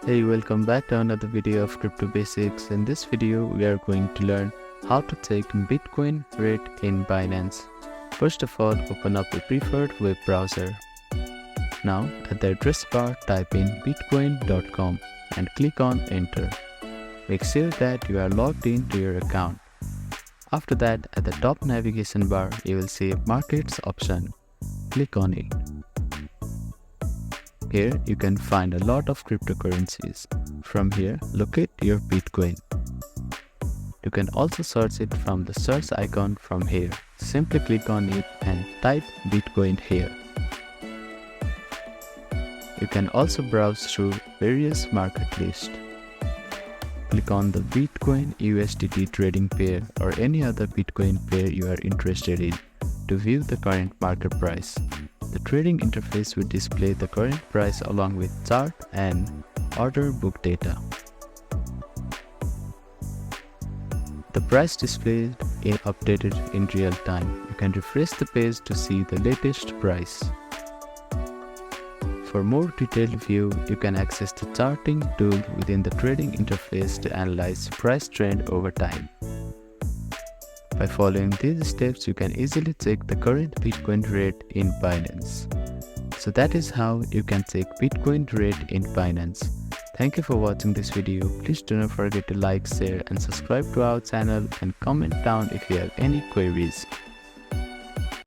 Hey, welcome back to another video of Crypto Basics. In this video, we are going to learn how to take Bitcoin rate in Binance. First of all, open up a preferred web browser. Now, at the address bar, type in bitcoin.com and click on Enter. Make sure that you are logged in to your account. After that, at the top navigation bar, you will see a Markets option. Click on it. Here you can find a lot of cryptocurrencies. From here, locate your Bitcoin. You can also search it from the search icon from here. Simply click on it and type Bitcoin here. You can also browse through various market lists. Click on the Bitcoin USDT trading pair or any other Bitcoin pair you are interested in to view the current market price. The trading interface will display the current price along with chart and order book data. The price displayed is updated in real time. You can refresh the page to see the latest price. For more detailed view, you can access the charting tool within the trading interface to analyze price trend over time. By following these steps, you can easily check the current Bitcoin rate in Binance. So that is how you can check Bitcoin rate in Binance. Thank you for watching this video. Please do not forget to like, share and subscribe to our channel and comment down if you have any queries.